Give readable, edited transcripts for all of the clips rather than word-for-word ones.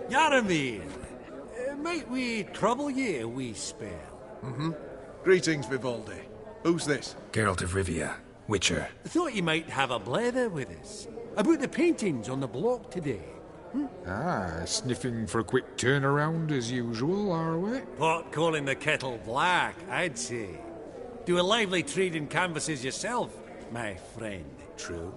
Yaramir, might we trouble ye a wee spell? Greetings, Vivaldi. Who's this? Geralt of Rivia, Witcher. Thought you might have a blether with us. About the paintings on the block today. Sniffing for a quick turnaround as usual, are we? Pot calling the kettle black, I'd say. Do a lively trade in canvases yourself, my friend. True.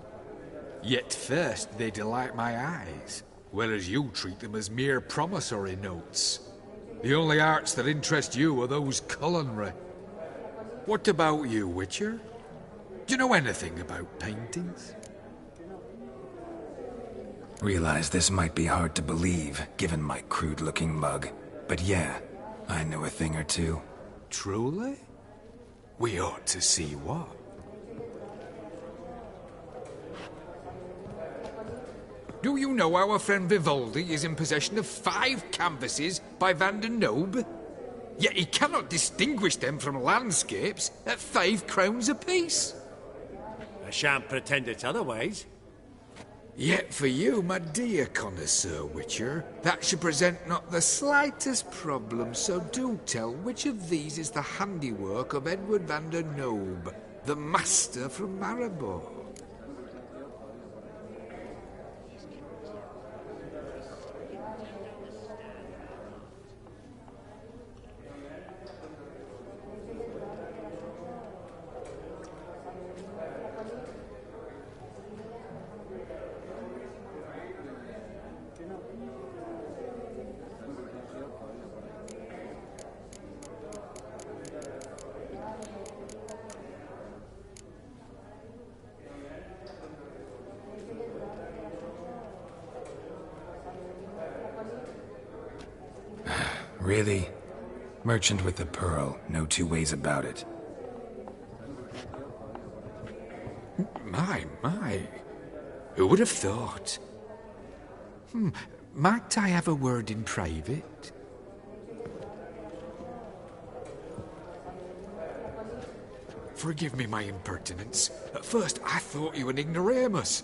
Yet first they delight my eyes, whereas you treat them as mere promissory notes. The only arts that interest you are those culinary. What about you, Witcher? Do you know anything about paintings? Realize this might be hard to believe, given my crude-looking mug. But yeah, I know a thing or two. Truly? We ought to see what. Do you know our friend Vivaldi is in possession of 5 canvases by Van der Nobe? Yet he cannot distinguish them from landscapes at 5 crowns apiece. I shan't pretend it's otherwise. Yet for you, my dear connoisseur Witcher, that should present not the slightest problem, so do tell which of these is the handiwork of Edward van der Nobe, the master from Maribor. Really? Merchant with the pearl, no two ways about it. My. Who would have thought? Might I have a word in private? Forgive me my impertinence. At first I thought you an ignoramus.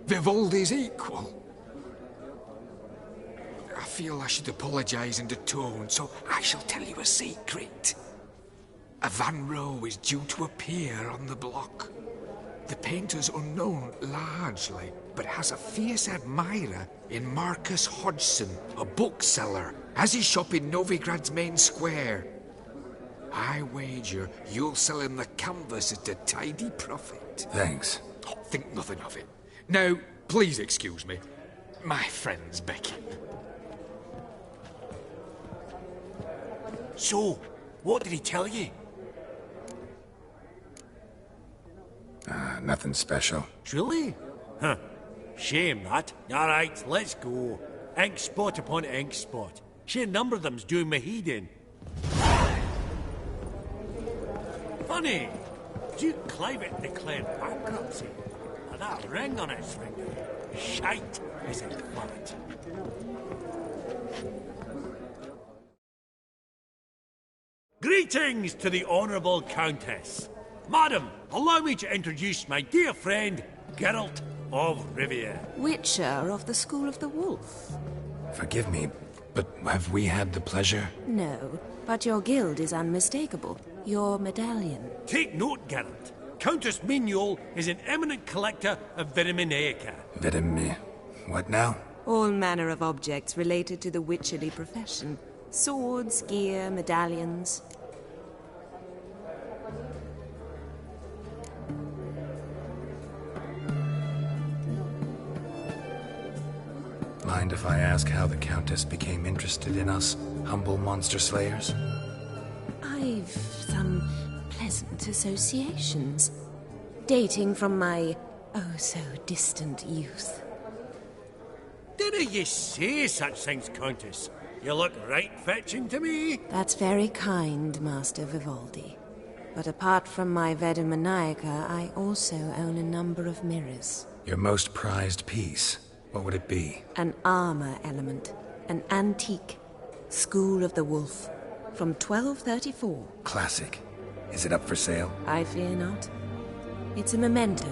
Vivaldi's equal. I feel I should apologize and atone, so I shall tell you a secret. A Van Rowe is due to appear on the block. The painter's unknown largely, but has a fierce admirer in Marcus Hodgson, a bookseller, has his shop in Novigrad's main square. I wager you'll sell him the canvas at a tidy profit. Thanks. Oh, think nothing of it. Now, please excuse me. My friend's beckon. So, what did he tell you? Nothing special. Truly? Huh. Shame that. Alright, let's go. Ink spot upon ink spot. Sheer number of them's doing me heed in. Funny, Duke Clivet declared bankruptcy. And that ring on his finger. Shite, is it fat? Greetings to the Honourable Countess. Madam, allow me to introduce my dear friend, Geralt of Rivia. Witcher of the School of the Wolf. Forgive me, but have we had the pleasure? No, but your guild is unmistakable. Your medallion. Take note, Geralt. Countess Mignol is an eminent collector of Vitaminaica. What now? All manner of objects related to the witcherly profession. Swords, gear, medallions. Mind if I ask how the Countess became interested in us, humble monster slayers? I've some pleasant associations, dating from my oh-so-distant youth. Dinna ye say such things, Countess? You look right fetching to me. That's very kind, Master Vivaldi. But apart from my Vitaminaica, I also own a number of mirrors. Your most prized piece, what would it be? An armor element. An antique. School of the Wolf. From 1234. Classic. Is it up for sale? I fear not. It's a memento.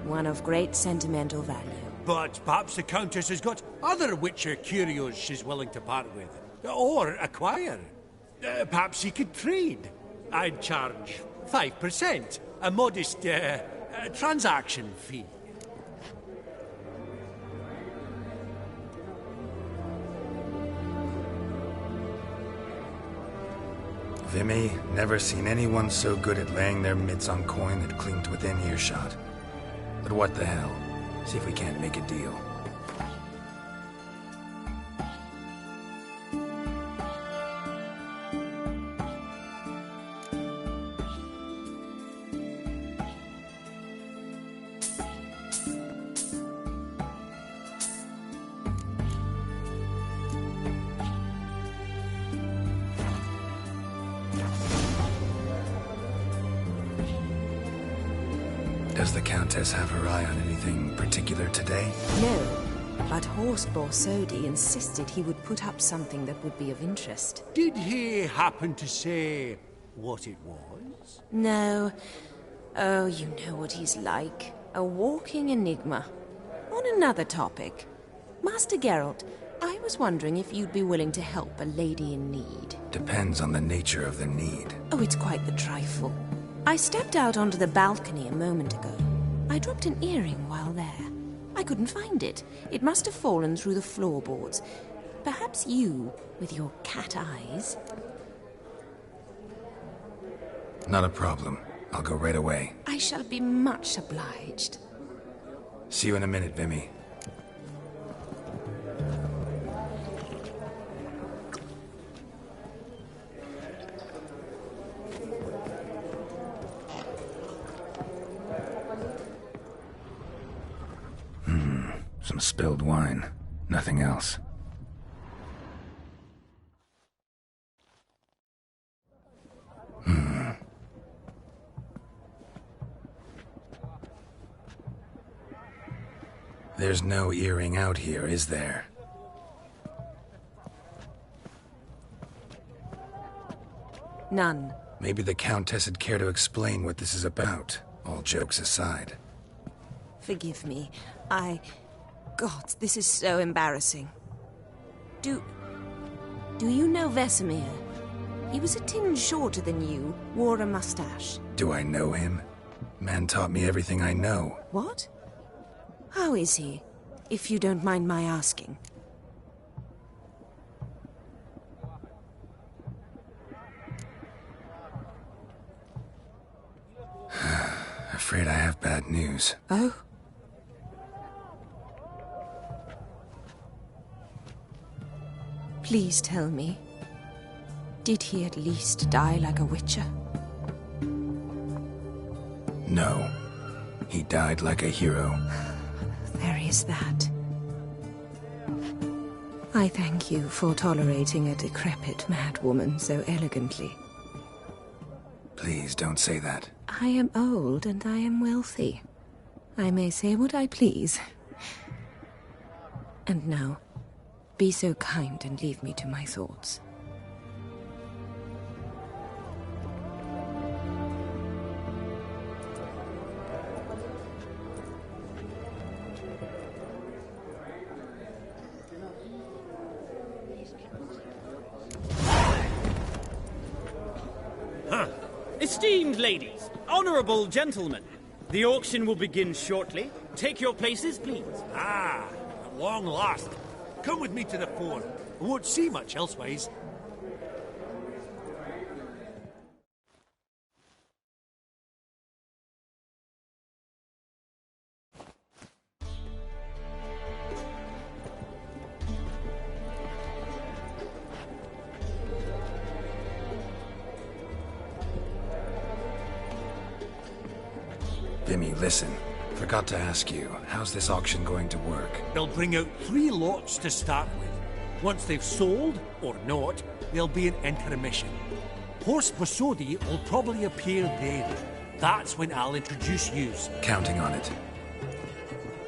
One of great sentimental value. But perhaps the Countess has got other Witcher curios she's willing to part with. Or acquire. Perhaps he could trade. I'd charge 5%. A modest, transaction fee. Vimy, never seen anyone so good at laying their mitts on coin that clinked within earshot. But what the hell? See if we can't make a deal. Does the Countess have her eye on anything particular today? No, but Horst Borsodi insisted he would put up something that would be of interest. Did he happen to say what it was? No. Oh, you know what he's like. A walking enigma. On another topic. Master Geralt, I was wondering if you'd be willing to help a lady in need. Depends on the nature of the need. Oh, it's quite the trifle. I stepped out onto the balcony a moment ago. I dropped an earring while there. I couldn't find it. It must have fallen through the floorboards. Perhaps you, with your cat eyes... Not a problem. I'll go right away. I shall be much obliged. See you in a minute, Vimy. Some spilled wine. Nothing else. There's no earring out here, is there? None. Maybe the Countess would care to explain what this is about, all jokes aside. Forgive me. God, this is so embarrassing. Do you know Vesemir? He was a tinge shorter than you, wore a mustache. Do I know him? Man taught me everything I know. What? How is he, if you don't mind my asking? Afraid I have bad news. Oh? Please tell me, did he at least die like a witcher? No. He died like a hero. There is that. I thank you for tolerating a decrepit madwoman so elegantly. Please don't say that. I am old and I am wealthy. I may say what I please. And now, be so kind and leave me to my thoughts. Esteemed ladies, honorable gentlemen, the auction will begin shortly. Take your places, please. Ah, at long last. Come with me to the fore. I won't see much elsewise. Vimy, listen. Forgot to ask you, how's this auction going to work? They'll bring out 3 lots to start with. Once they've sold, or not, there'll be an intermission. Horst Borsodi will probably appear then. That's when I'll introduce yous. Counting on it.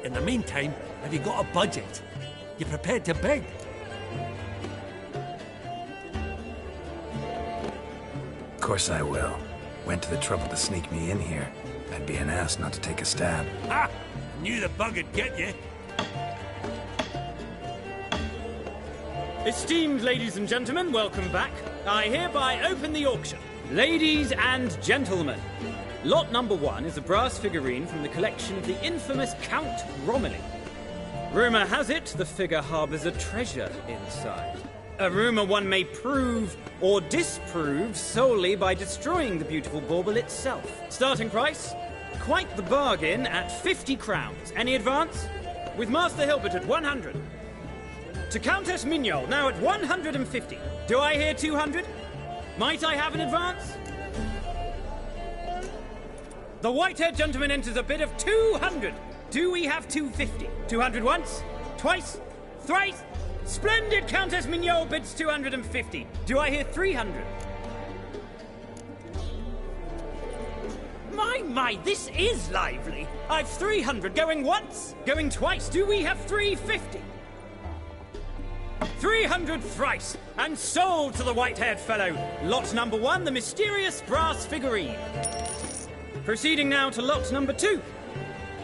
In the meantime, have you got a budget? You prepared to bid? Of course I will. Went to the trouble to sneak me in here. I'd be an ass not to take a stab. Ha! Knew the bug would get you. Esteemed ladies and gentlemen, welcome back. I hereby open the auction. Ladies and gentlemen, lot number 1 is a brass figurine from the collection of the infamous Count Romilly. Rumour has it the figure harbours a treasure inside. A rumour one may prove or disprove solely by destroying the beautiful bauble itself. Starting price? Quite the bargain at 50 crowns. Any advance? With Master Hilbert at 100. To Countess Mignol, now at 150. Do I hear 200? Might I have an advance? The white-haired gentleman enters a bid of 200. Do we have 250? 200 once? Twice? Thrice? Splendid! Countess Mignol bids 250. Do I hear 300? My, this is lively. I've 300 going once, going twice. Do we have 350? 300 thrice, and sold to the white-haired fellow. Lot number 1, the mysterious brass figurine. Proceeding now to lot number 2.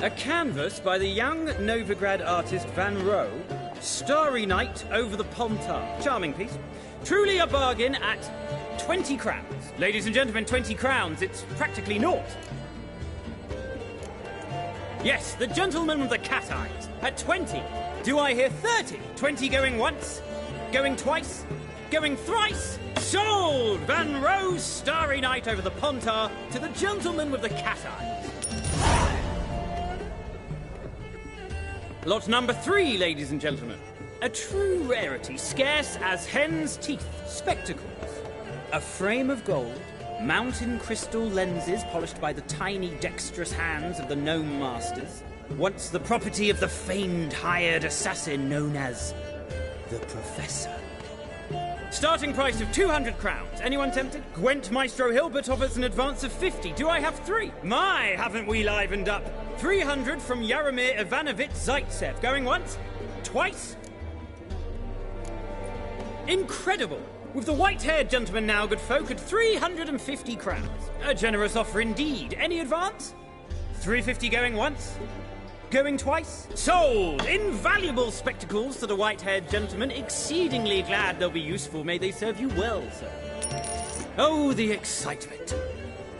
A canvas by the young Novigrad artist Van Rohe, Starry Night over the Pontar. Charming piece. Truly a bargain at 20 crowns. Ladies and gentlemen, 20 crowns, it's practically naught. Yes, the gentleman with the cat eyes, at 20. Do I hear 30? 20 going once, going twice, going thrice. Sold! Van Rohe's Starry Night over the Pontar to the gentleman with the cat eyes. Lot number 3, ladies and gentlemen. A true rarity, scarce as hen's teeth. Spectacles. A frame of gold, mountain crystal lenses polished by the tiny, dexterous hands of the gnome masters. Once the property of the famed hired assassin known as the Professor. Starting price of 200 crowns. Anyone tempted? Gwent Maestro Hilbert offers an advance of 50. Do I have 3? My, haven't we livened up? 300 from Yaromir Ivanovich Zaitsev. Going once? Twice? Incredible! With the white-haired gentleman now, good folk, at 350 crowns. A generous offer indeed. Any advance? 350 going once? Going twice? Sold! Invaluable spectacles to the white-haired gentleman. Exceedingly glad they'll be useful. May they serve you well, sir. Oh, the excitement.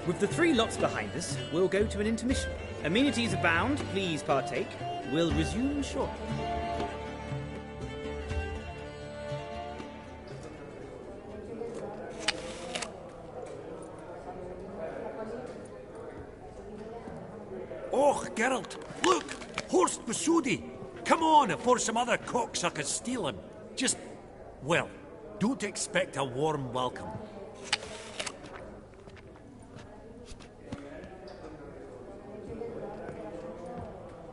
With the 3 lots behind us, we'll go to an intermission. Amenities abound. Please partake. We'll resume shortly. Oh, Geralt, look! Horst Masudi! Come on, before some other cocksuckers steal him. Just, well, don't expect a warm welcome.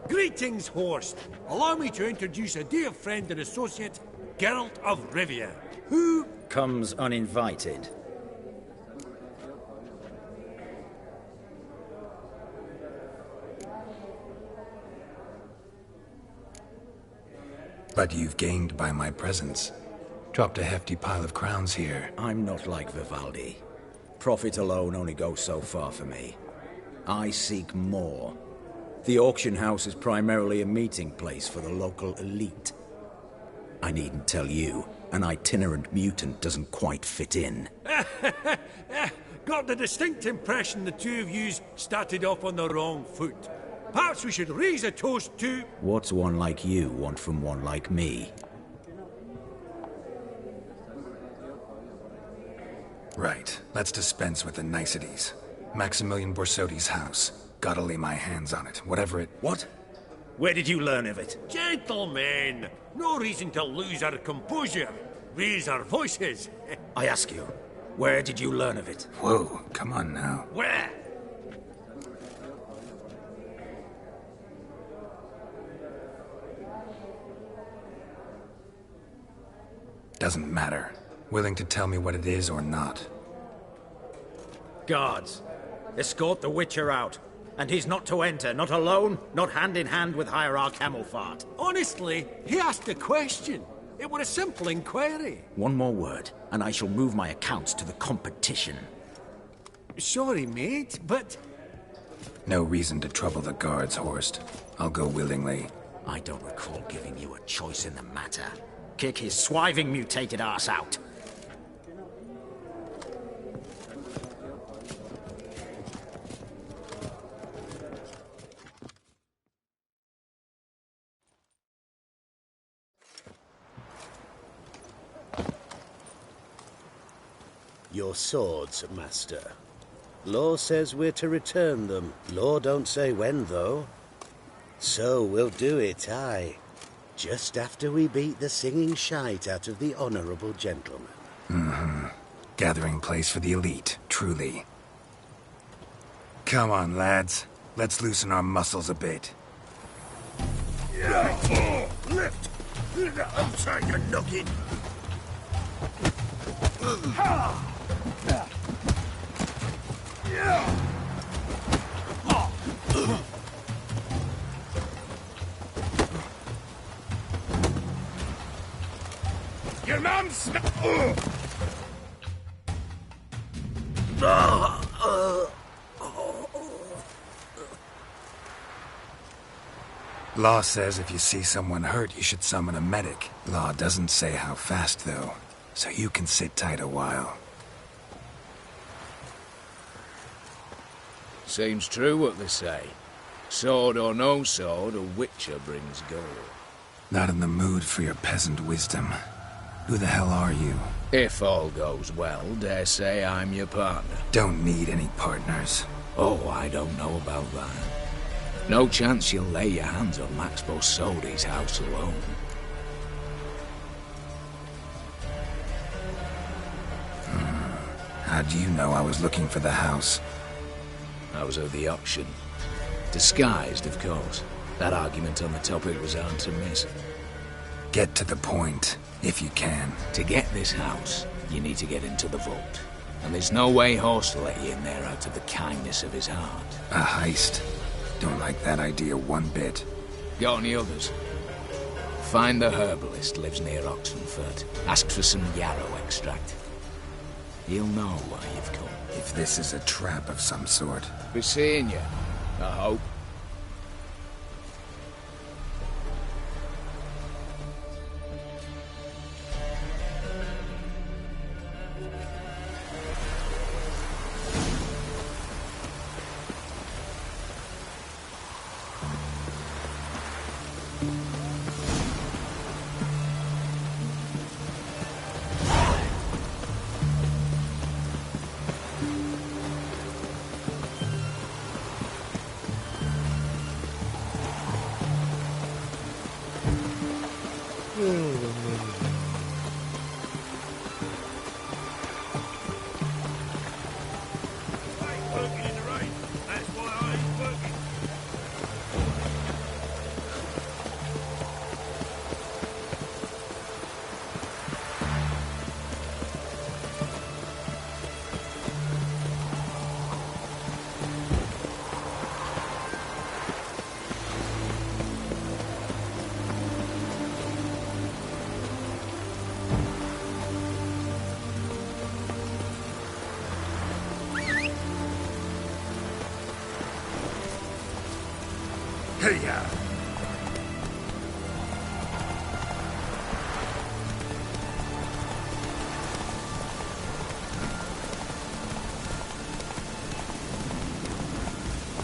Greetings, Horst. Allow me to introduce a dear friend and associate, Geralt of Rivia, who comes uninvited. But you've gained by my presence. Dropped a hefty pile of crowns here. I'm not like Vivaldi. Profit alone only goes so far for me. I seek more. The auction house is primarily a meeting place for the local elite. I needn't tell you, an itinerant mutant doesn't quite fit in. Got the distinct impression the two of yous started off on the wrong foot. Perhaps we should raise a toast to... What's one like you want from one like me? Right. Let's dispense with the niceties. Maximilian Borsodi's house. Gotta lay my hands on it, whatever it... What? Where did you learn of it? Gentlemen, no reason to lose our composure. Raise our voices. I ask you, where did you learn of it? Whoa, come on now. Where? Doesn't matter. Willing to tell me what it is or not. Guards, escort the Witcher out. And he's not to enter, not alone, not hand in hand with Hierarch Hamilfart. Honestly, he asked a question. It were a simple inquiry. One more word, and I shall move my accounts to the competition. Sorry, mate, but... No reason to trouble the guards, Horst. I'll go willingly. I don't recall giving you a choice in the matter. Kick his swiving, mutated ass out. Your swords, master. Law says we're to return them. Law don't say when, though. So we'll do it, aye. Just after we beat the singing shite out of the honourable gentleman. Mm-hmm. Gathering place for the elite, truly. Come on, lads. Let's loosen our muscles a bit. Lift! Outside your noggin! Your mom's... Law says if you see someone hurt, you should summon a medic. Law doesn't say how fast, though, so you can sit tight a while. Seems true what they say. Sword or no sword, a witcher brings gold. Not in the mood for your peasant wisdom. Who the hell are you? If all goes well, dare say I'm your partner. Don't need any partners. Oh, I don't know about that. No chance you'll lay your hands on Max Bosodi's house alone. How do you know I was looking for the house? I was at the auction. Disguised, of course. That argument on the topic was hard to miss. Get to the point, if you can. To get this house, you need to get into the vault. And there's no way Horst will let you in there out of the kindness of his heart. A heist. Don't like that idea one bit. Got any others? Find the herbalist, lives near Oxenfurt. Ask for some yarrow extract. He'll know why you've come. If this is a trap of some sort. Be seeing you, I hope. Hey-ya!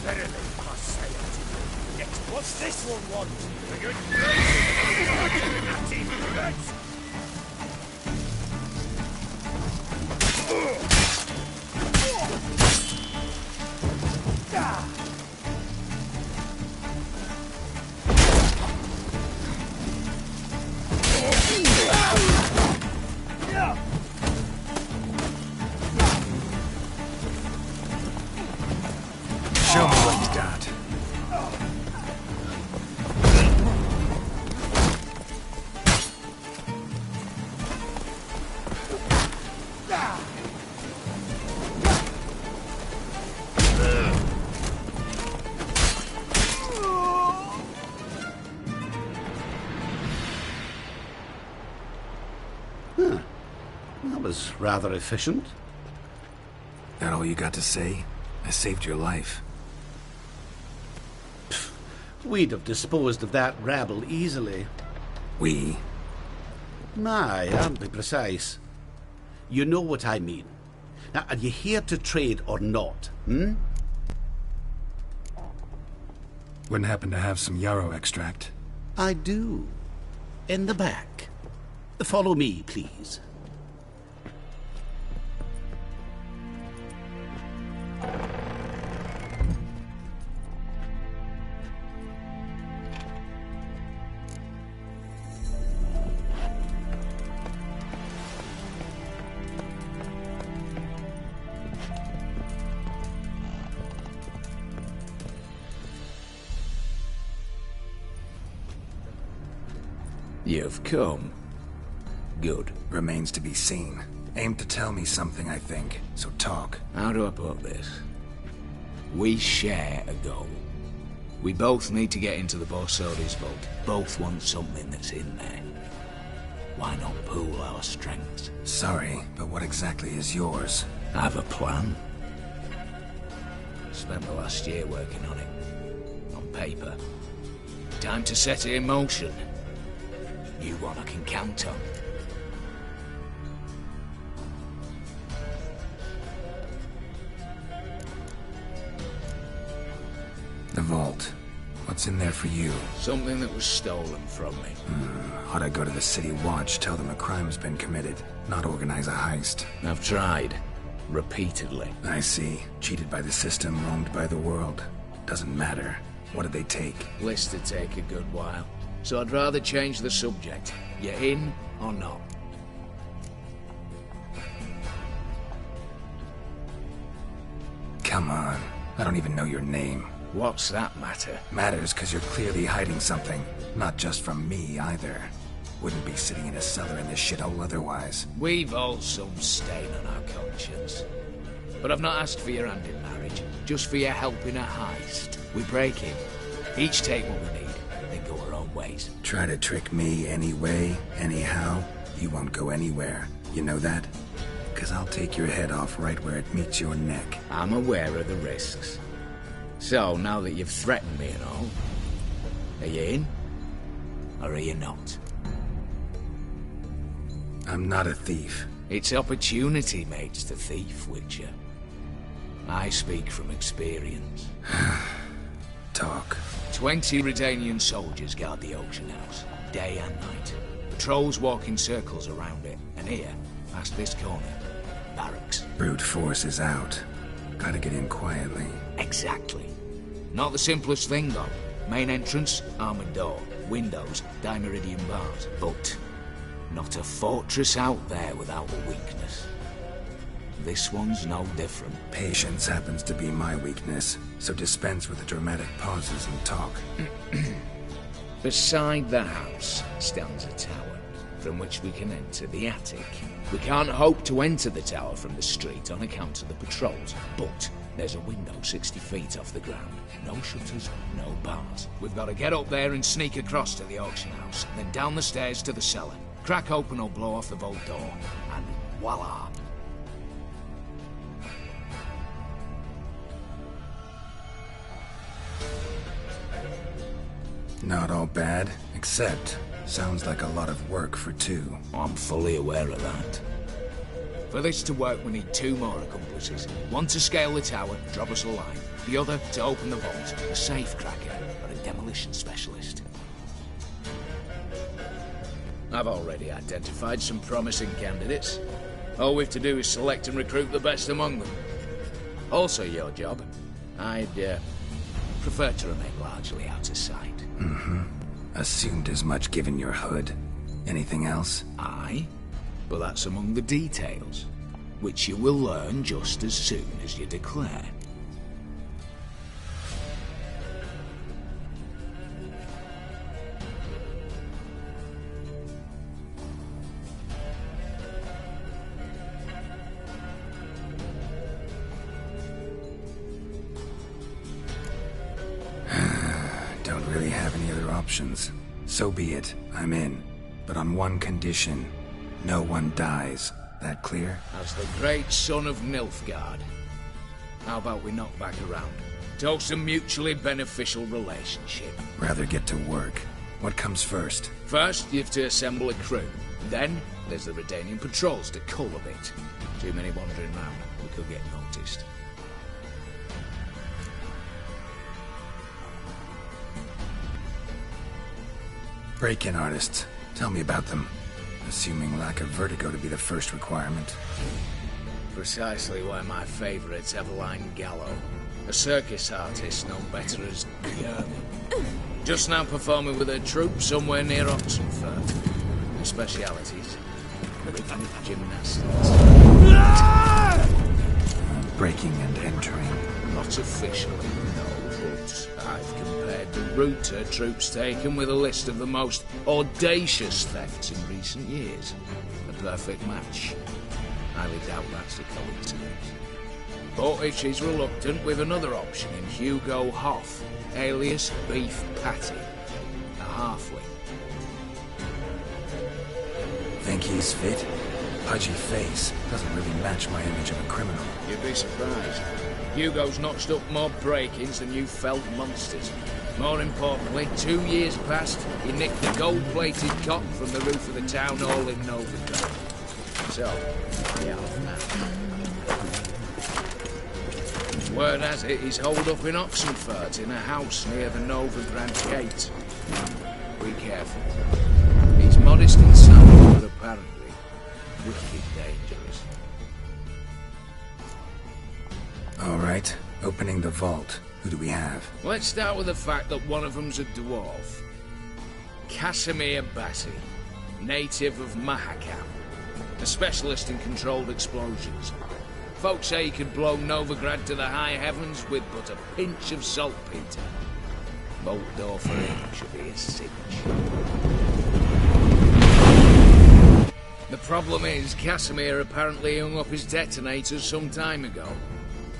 Verily, I say unto you, next, what's this one want? A good grace! Show me what you got. That was rather efficient. That all you got to say? I saved your life. We'd have disposed of that rabble easily. We? My, aren't they precise? You know what I mean. Now, are you here to trade or not, hmm? Wouldn't happen to have some yarrow extract. I do. In the back. Follow me, please. You've come. Good. Remains to be seen. Aim to tell me something, I think. So talk. How do I put this? We share a goal. We both need to get into the Borsodi's vault. Both want something that's in there. Why not pool our strengths? Sorry, but what exactly is yours? I have a plan. Spent the last year working on it. On paper. Time to set it in motion. You one I can count on. The vault. What's in there for you? Something that was stolen from me. Ought I go to the city watch, tell them a crime's been committed, not organize a heist? I've tried. Repeatedly. I see. Cheated by the system, wronged by the world. Doesn't matter. What did they take? List to take a good while. So I'd rather change the subject. You in or not? Come on. I don't even know your name. What's that matter? Matters because you're clearly hiding something. Not just from me, either. Wouldn't be sitting in a cellar in this shithole otherwise. We've all some stain on our conscience. But I've not asked for your hand in marriage. Just for your help in a heist. We break in. Each take what we need. Then go our own ways. Try to trick me anyway, anyhow. You won't go anywhere. You know that? Because I'll take your head off right where it meets your neck. I'm aware of the risks. So, now that you've threatened me and all, are you in? Or are you not? I'm not a thief. It's opportunity makes the thief, Witcher. I speak from experience. Talk. 20 Redanian soldiers guard the auction house, day and night. Patrols walk in circles around it, and here, past this corner, barracks. Brute force is out. Gotta get in quietly. Exactly. Not the simplest thing, though. Main entrance, armored door. Windows, dimeridian bars. But not a fortress out there without a weakness. This one's no different. Patience happens to be my weakness, so dispense with the dramatic pauses and talk. Beside the house stands a tower, from which we can enter the attic. We can't hope to enter the tower from the street on account of the patrols, but there's a window 60 feet off the ground. No shutters, no bars. We've got to get up there and sneak across to the auction house, then down the stairs to the cellar. Crack open or blow off the vault door, and voila! Not all bad, except sounds like a lot of work for two. I'm fully aware of that. For this to work, we need 2 more accomplices. One to scale the tower, drop us a line. The other to open the vault, a safe cracker or a demolition specialist. I've already identified some promising candidates. All we have to do is select and recruit the best among them. Also your job. I'd prefer to remain largely out of sight. Assumed as much given your hood. Anything else? Aye, but that's among the details, which you will learn just as soon as you declare. Don't really have any other options. So be it. I'm in. But on one condition. No one dies. That clear? As the great son of Nilfgaard. How about we knock back around? Toast a mutually beneficial relationship. Rather get to work. What comes first? First, you have to assemble a crew. Then there's the Redanian patrols to cull a bit. Too many wandering round, we could get noticed. Break-in artists. Tell me about them. Assuming lack of vertigo to be the first requirement. Precisely why my favourite's Eveline Gallo. A circus artist known better as German. Just now performing with her troupe somewhere near Oxenfurt. Her specialities: rhythmic gymnastics. Breaking and entering. Not officially, no, but I've compared the route her troope's taken with a list of the most audacious thefts in recent years. A perfect match. Highly doubt that's a coincidence. But if she's reluctant, with another option in Hugo Hoff, alias Beef Patty, a halfling. Think he's fit? Pudgy face doesn't really match my image of a criminal. You'd be surprised. Hugo's notched up more break-ins than you felt monsters. More importantly, 2 years past, he nicked the gold-plated cot from the roof of the town hall in Novigrad. So, yeah, now. Word has it, he's holed up in Oxenfurt in a house near the Novigrad gate. Be careful. He's modest and sound, but apparently wicked dangerous. All right, opening the vault. Who do we have? Let's start with the fact that one of them's a dwarf. Casimir Bassi, native of Mahakam. A specialist in controlled explosions. Folks say he could blow Novigrad to the high heavens with but a pinch of saltpeter. Bolt door for him should be a cinch. The problem is, Casimir apparently hung up his detonators some time ago.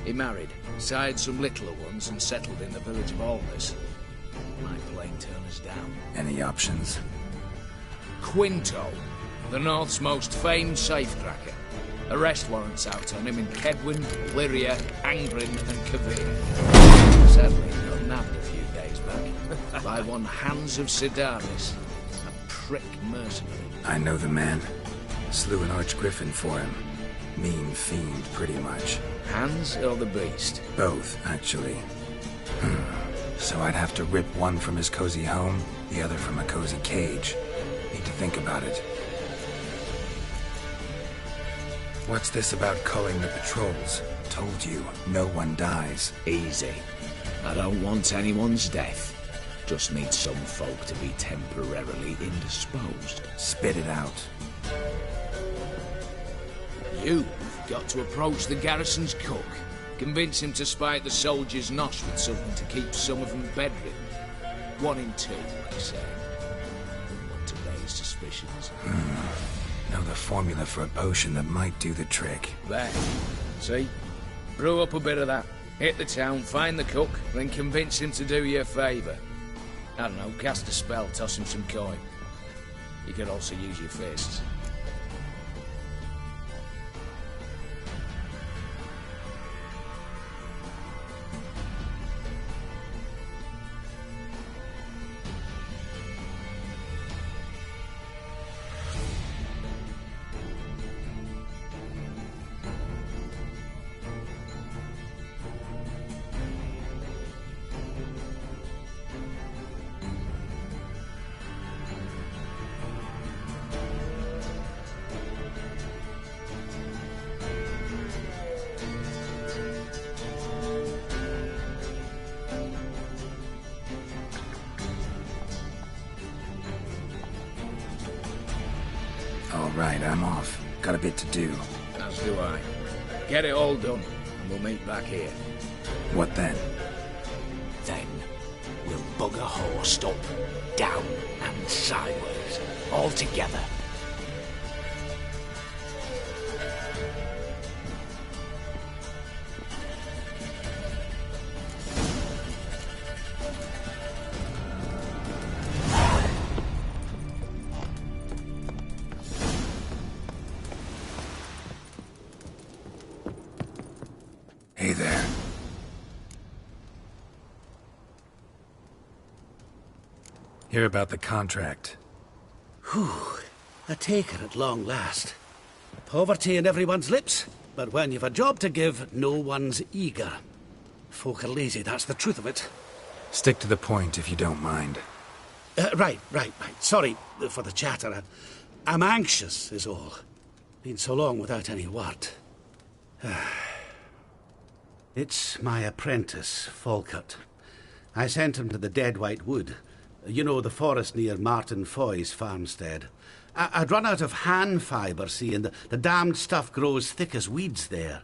He married, sired some littler ones, and settled in the village of Alness. Might plain turn us down. Any options? Quinto, the North's most famed safecracker. Arrest warrants out on him in Kedwin, Lyria, Angrin, and Kavir. Sadly, he got nabbed a few days back by one Hans of Sidaris, a prick mercenary. I know the man. Slew an archgriffin for him. Mean fiend, pretty much. Hans or the beast? Both, actually. So I'd have to rip one from his cozy home, the other from a cozy cage. Need to think about it. What's this about culling the patrols? Told you, no one dies. Easy. I don't want anyone's death. Just need some folk to be temporarily indisposed. Spit it out. You've got to approach the garrison's cook. Convince him to spite the soldiers' nosh with something to keep some of them bedridden. 1 in 2, they say. Wouldn't want to raise suspicions. Know the formula for a potion that might do the trick. There. See? Brew up a bit of that. Hit the town, find the cook, then convince him to do you a favour. I don't know, cast a spell, toss him some coin. You could also use your fists. Right, I'm off. Got a bit to do. As do I. Get it all done, and we'll meet back here. What then? Then, we'll bug a horse up, down, and sideways, all together. Hey there. Hear about the contract. Whew. A taker at long last. Poverty in everyone's lips, but when you've a job to give, no one's eager. Folk are lazy, that's the truth of it. Stick to the point if you don't mind. Right. Sorry for the chatter. I'm anxious, is all. Been so long without any word. It's my apprentice, Falkert. I sent him to the Dead White Wood. You know, the forest near Martin Foy's farmstead. I'd run out of hand fibre, see, and the damned stuff grows thick as weeds there.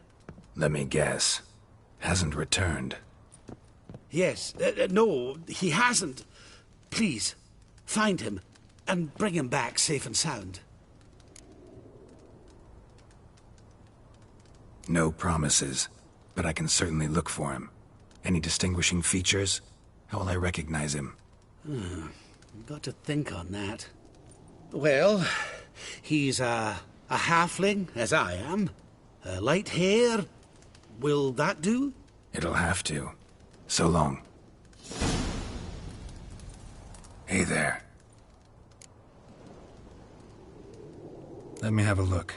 Let me guess. Hasn't returned. Yes. No, he hasn't. Please, find him and bring him back safe and sound. No promises, but I can certainly look for him. Any distinguishing features? How will I recognize him? Got to think on that. Well, he's a halfling, as I am. Light hair. Will that do? It'll have to. So long. Hey there. Let me have a look.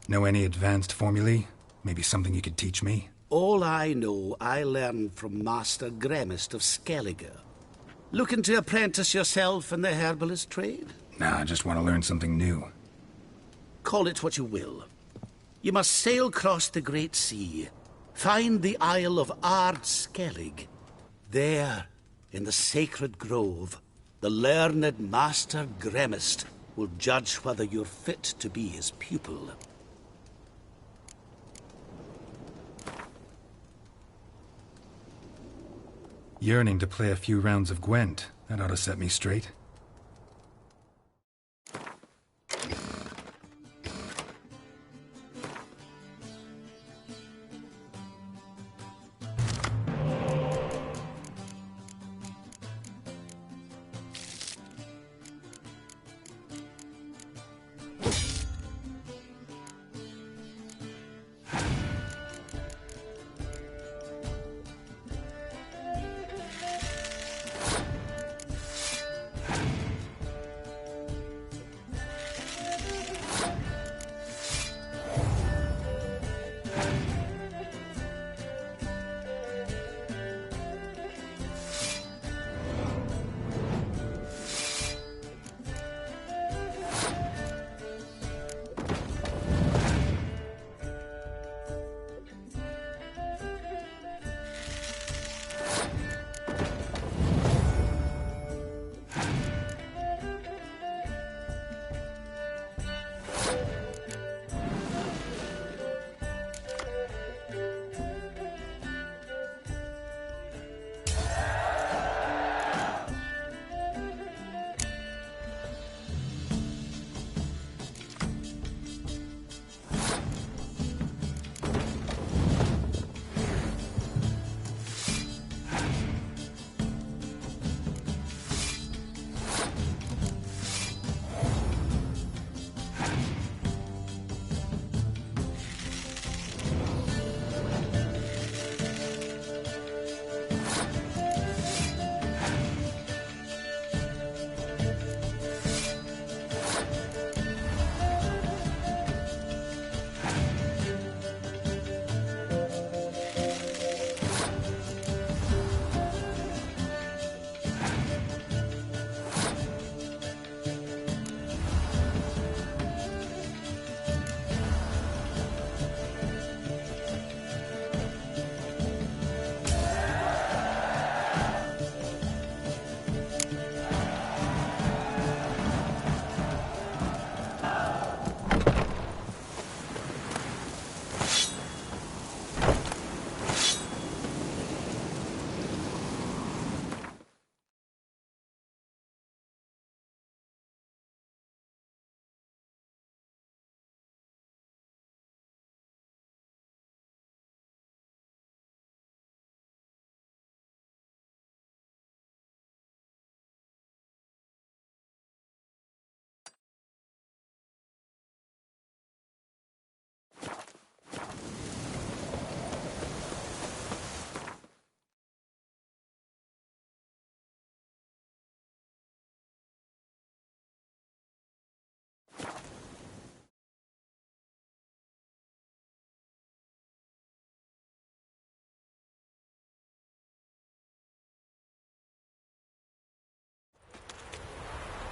Know any advanced formulae? Maybe something you could teach me? All I know, I learned from Master Gremist of Skellige. Looking to apprentice yourself in the herbalist trade? Nah, I just want to learn something new. Call it what you will. You must sail across the great sea, find the Isle of Ard Skellig. There, in the sacred grove, the learned Master Gremist will judge whether you're fit to be his pupil. Yearning to play a few rounds of Gwent. That ought to set me straight.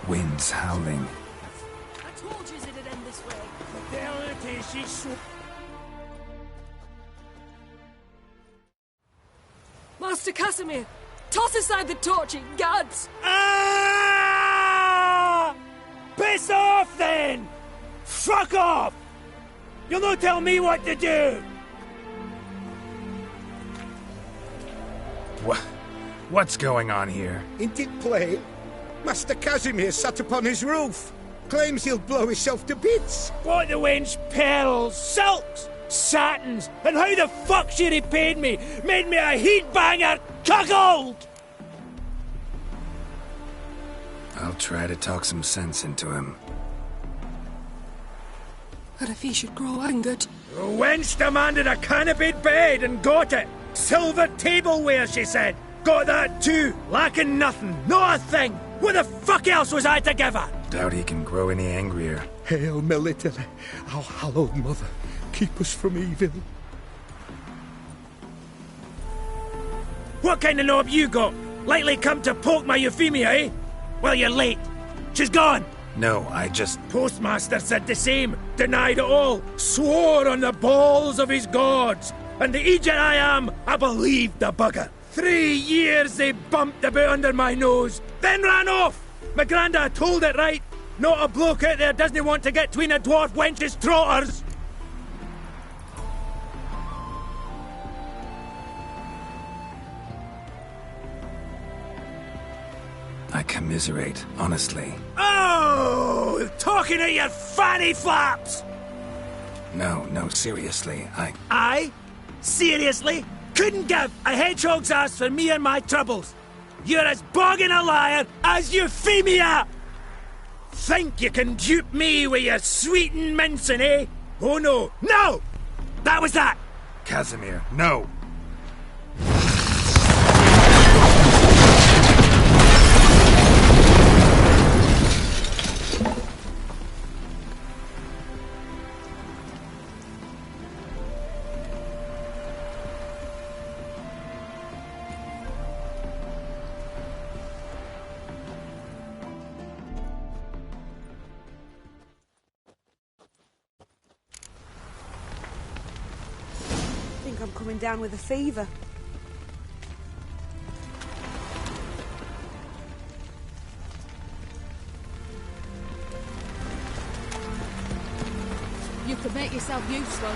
Winds howling. I told you it'd end this way. Master Casimir, toss aside the torching gods! Ah! Piss off then! Fuck off! You'll not tell me what to do! What's going on here? Ain't it plain? Master Casimir sat upon his roof. Claims he'll blow himself to bits. What the wench pearls, silks, satins, and how the fuck she repaid me? Made me a heat-banger cuckold! I'll try to talk some sense into him. What if he should grow angered? The wench demanded a canopied bed and got it. Silver tableware, she said. Got that too. Lacking nothing. Not a thing. What the fuck else was I to give her? Doubt he can grow any angrier. Hail Melitele, our hallowed mother, keep us from evil. What kind of knob you got? Likely come to poke my Euphemia, eh? Well, you're late. She's gone. No, I just... Postmaster said the same. Denied it all. Swore on the balls of his gods. And the Egypt I am, I believed the bugger. 3 years they bumped about under my nose, then ran off. My granda told it right. Not a bloke out there doesn't want to get between a dwarf wench's trotters. I commiserate, honestly. Oh, talking at your fanny flaps! No, seriously, I? Seriously? Couldn't give a hedgehog's ass for me and my troubles. You're as bogging a liar as Euphemia! Think you can dupe me with your sweet and mincing, eh? Oh no, no! That was that! Casimir, no! I'm coming down with a fever. You could make yourself useful.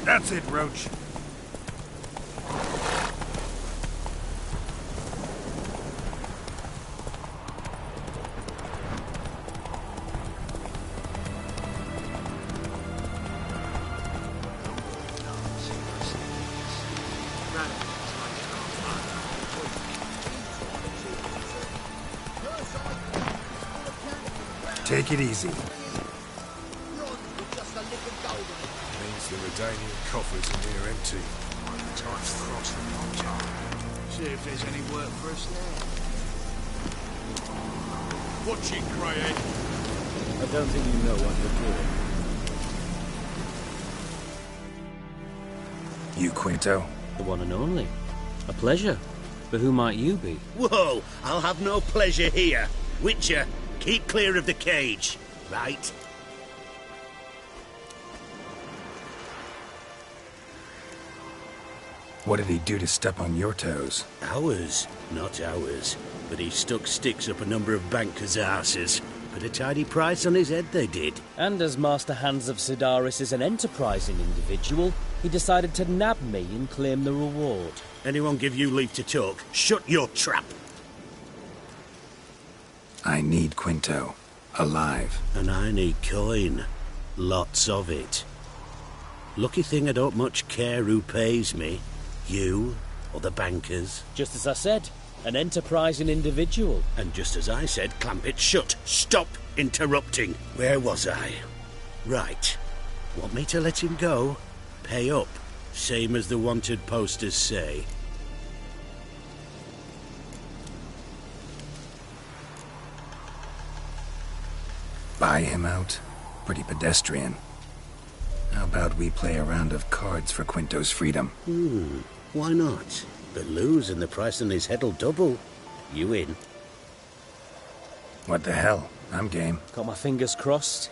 That's it, Roach. Take it easy. The Redanian coffers are near empty. Time to cross the pond. See if there's any work for us there. Watch it, Greyhead. I don't think you know what you're doing. You, Quinto? The one and only. A pleasure. But who might you be? Whoa! I'll have no pleasure here. Witcher, keep clear of the cage. Right? What did he do to step on your toes? Ours, not ours. But he stuck sticks up a number of bankers' arses. Put a tidy price on his head, they did. And as Master Hans of Sidaris is an enterprising individual, he decided to nab me and claim the reward. Anyone give you leave to talk? Shut your trap! I need Quinto. Alive. And I need coin. Lots of it. Lucky thing I don't much care who pays me. You, or the bankers. Just as I said, An enterprising individual. And just as I said, clamp it shut. Stop interrupting. Where was I? Right. Want me to let him go? Pay up. Same as the wanted posters say. Buy him out? Pretty pedestrian. How about we play a round of cards for Quinto's freedom? Why not? But lose and the price on his head'll double. You in? What the hell? I'm game. Got my fingers crossed.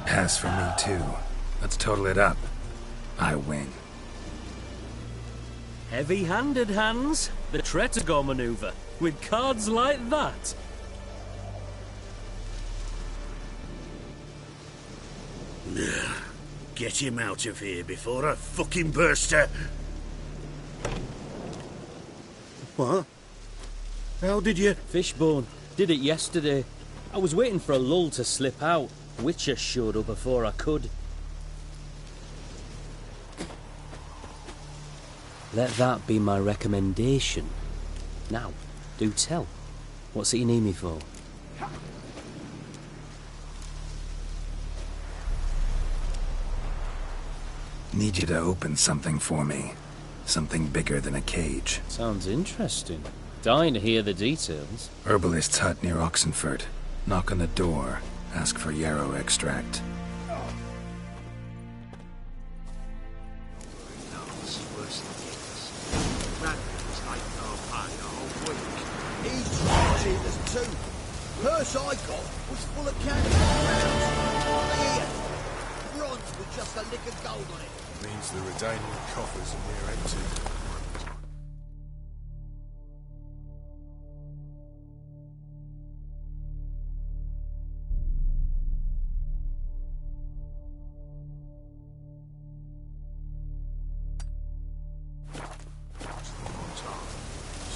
Pass for me, too. Let's total it up. I win. Heavy-handed, Hans. The Tretogor maneuver. With cards like that. Get him out of here before I fucking burst her. What? How did you... Fishbone. Did it yesterday. I was waiting for a lull to slip out. Witcher showed up before I could. Let that be my recommendation. Now, do tell. What's it you need me for? Need you to open something for me. Something bigger than a cage. Sounds interesting. Dying to hear the details. Herbalist's hut near Oxenford. Knock on the door. Ask for yarrow extract. He tried cheat us too. Purse I got was full of candy rounds. Here, bronze with just a lick of gold on it. Means the Redanian coffers are near empty.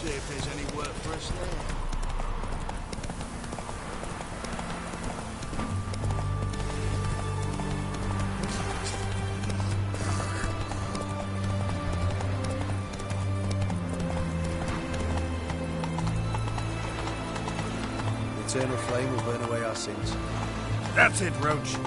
See if there's any work for us there. The eternal flame will burn away our sins. That's it, Roach.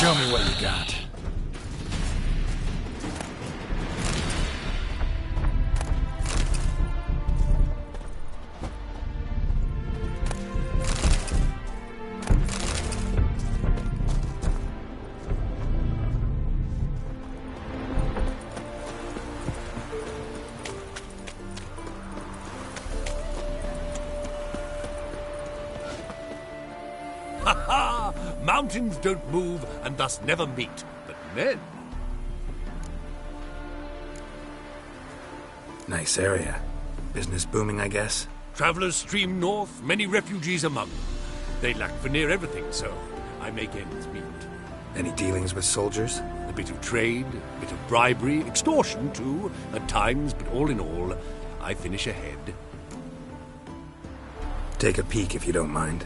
Show me what you got. Mountains don't move and thus never meet, but men. Nice area. Business booming, I guess? Travelers stream north, many refugees among them. They lack for near everything, so I make ends meet. Any dealings with soldiers? A bit of trade, a bit of bribery, extortion too, at times, but all in all, I finish ahead. Take a peek if you don't mind.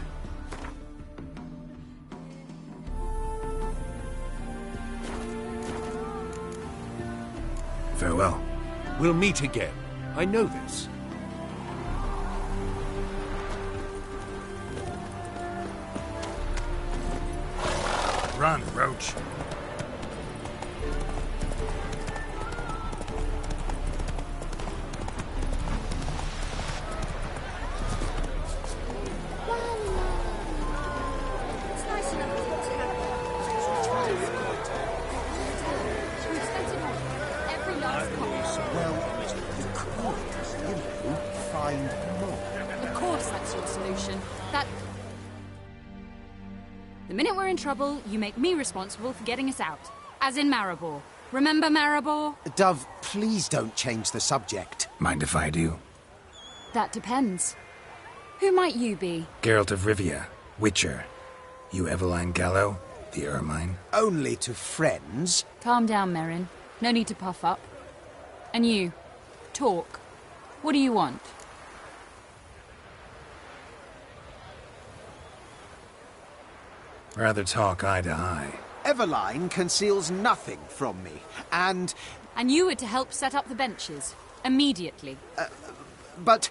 Farewell. We'll meet again. I know this. Run, Roach. The minute we're in trouble, you make me responsible for getting us out. As in Maribor. Remember Maribor? Dove, please don't change the subject. Mind if I do? That depends. Who might you be? Geralt of Rivia, Witcher. You Eveline Gallo, the Ermine? Only to friends. Calm down, Merrin. No need to puff up. And you, talk. What do you want? Rather talk eye to eye. Eveline conceals nothing from me, and... And you were to help set up the benches. Immediately. But...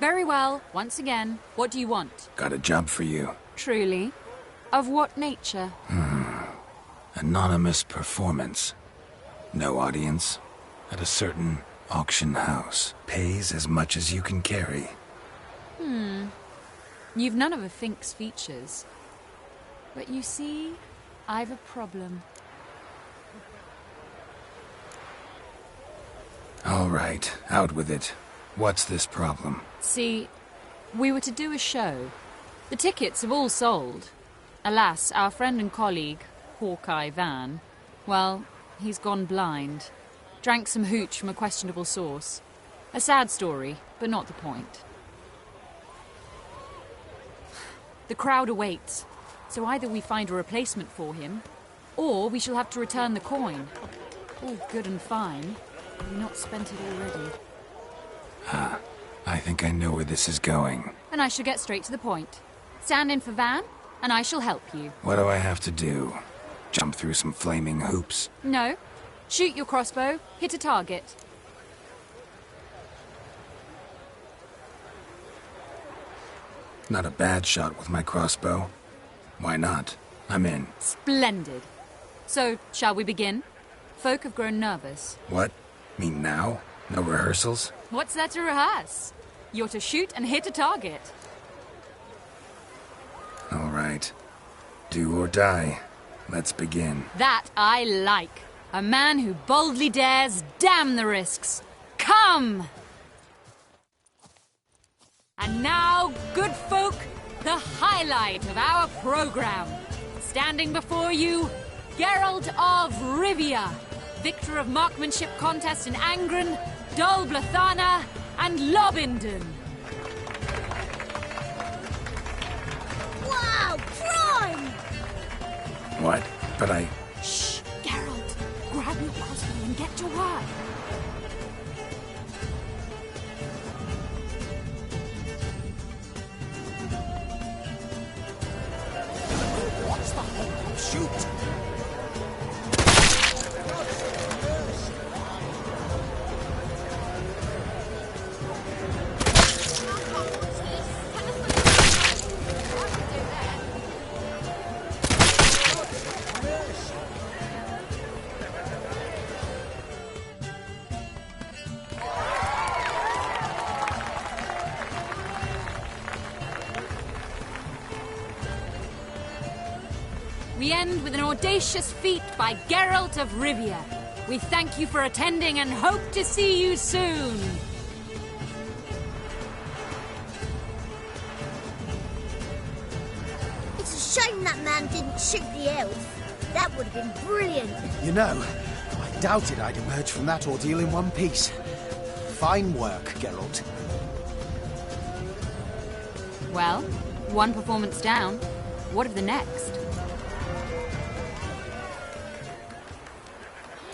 Very well. Once again, what do you want? Got a job for you. Truly? Of what nature? Anonymous performance. No audience. At a certain Auction house. Pays as much as you can carry. You've none of a Fink's features. But you see, I've a problem. All right, out with it. What's this problem? See, we were to do a show. The tickets have all sold. Alas, our friend and colleague, Hawkeye Van, well, he's gone blind. Drank some hooch from a questionable source. A sad story, but not the point. The crowd awaits, so either we find a replacement for him, or we shall have to return the coin. All good and fine. We've not spent it already. I think I know where this is going. And I shall get straight to the point. Stand in for Van, and I shall help you. What do I have to do? Jump through some flaming hoops? No. Shoot your crossbow, hit a target. Not a bad shot with my crossbow. Why not? I'm in. Splendid. So, shall we begin? Folk have grown nervous. What? Mean now? No rehearsals? What's there to rehearse? You're to shoot and hit a target. All right. Do or die. Let's begin. That I like. A man who boldly dares, damn the risks. Come! And now, good folk, the highlight of our program. Standing before you, Geralt of Rivia, victor of marksmanship contest in Angren, Dol Blathana, and Lobindon. Wow, prime! What? But I... Shh, Geralt. Grab your crossbow and get to work. What's the whole shoot? We end with an audacious feat by Geralt of Rivia. We thank you for attending and hope to see you soon. It's a shame that man didn't shoot the elf. That would have been brilliant. You know, I doubted I'd emerge from that ordeal in one piece. Fine work, Geralt. Well, one performance down. What of the next?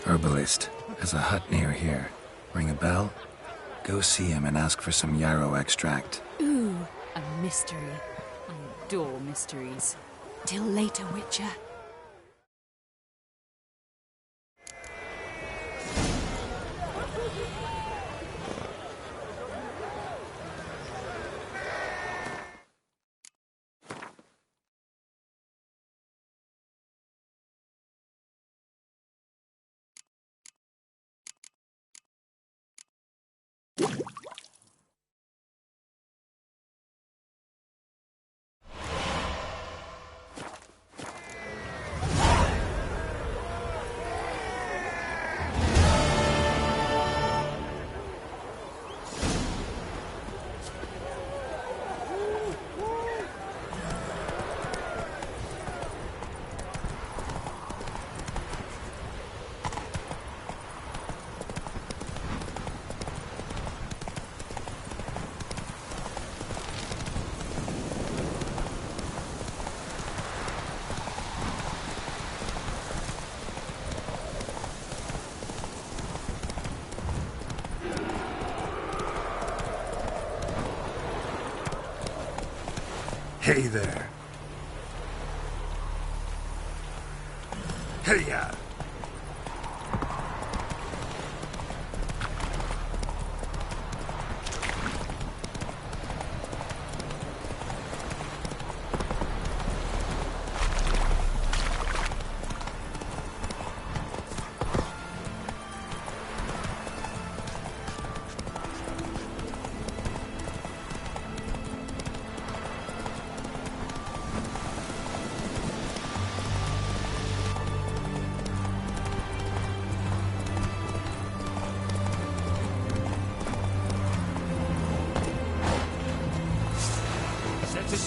Herbalist. There's a hut near here. Ring a bell? Go see him and ask for some yarrow extract. Ooh, a mystery. I adore mysteries. Till later, Witcher. Hey there. Hey-ya!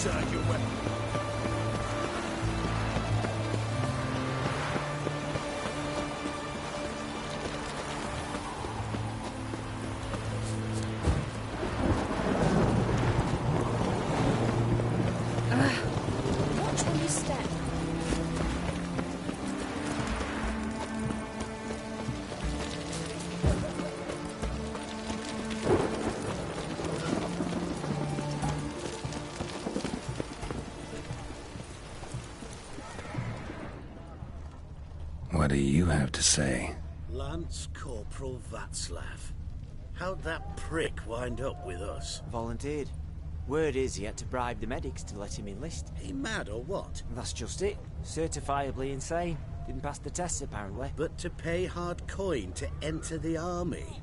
Turn your weapon. Watch where you step. What do you have to say? Lance Corporal Václav. How'd that prick wind up with us? Volunteered. Word is he had to bribe the medics to let him enlist. He mad or what? That's just it. Certifiably insane. Didn't pass the tests, apparently. But to pay hard coin to enter the army?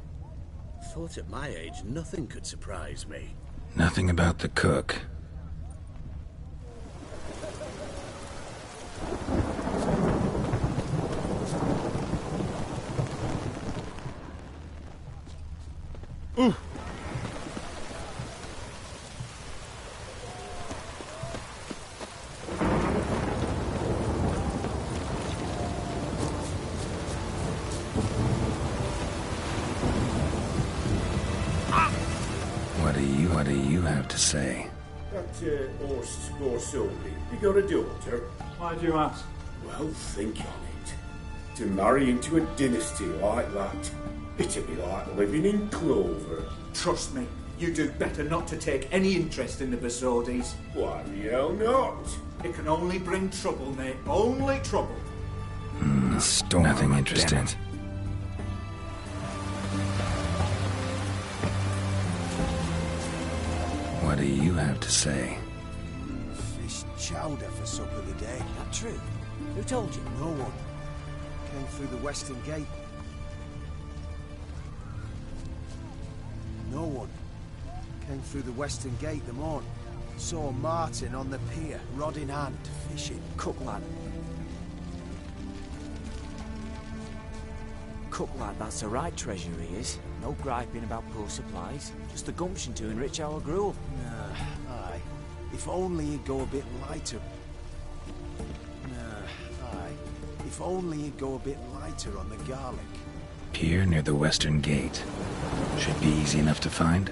Thought at my age nothing could surprise me. Nothing about the cook. What do you have to say? That horse scores solely. You got a daughter? Why do you ask? Well, think on it. To marry into a dynasty like that, it'd be like living in clover. Trust me, you do better not to take any interest in the Besodis. Why the hell not? It can only bring trouble, mate. Only trouble. Storm. Nothing interesting. What do you have to say? Fish chowder for supper today. That true? Who told you? No one. Came through the western gate. No one. Came through the western gate the morn. Saw Martin on the pier, rod in hand, fishing. Cook lad. Cook lad, that's the right treasure he is. No griping about poor supplies. Just the gumption to enrich our gruel. Nah, aye. If only he'd go a bit lighter. Nah, aye. If only he'd go a bit lighter on the garlic. Pier near the western gate. Should be easy enough to find.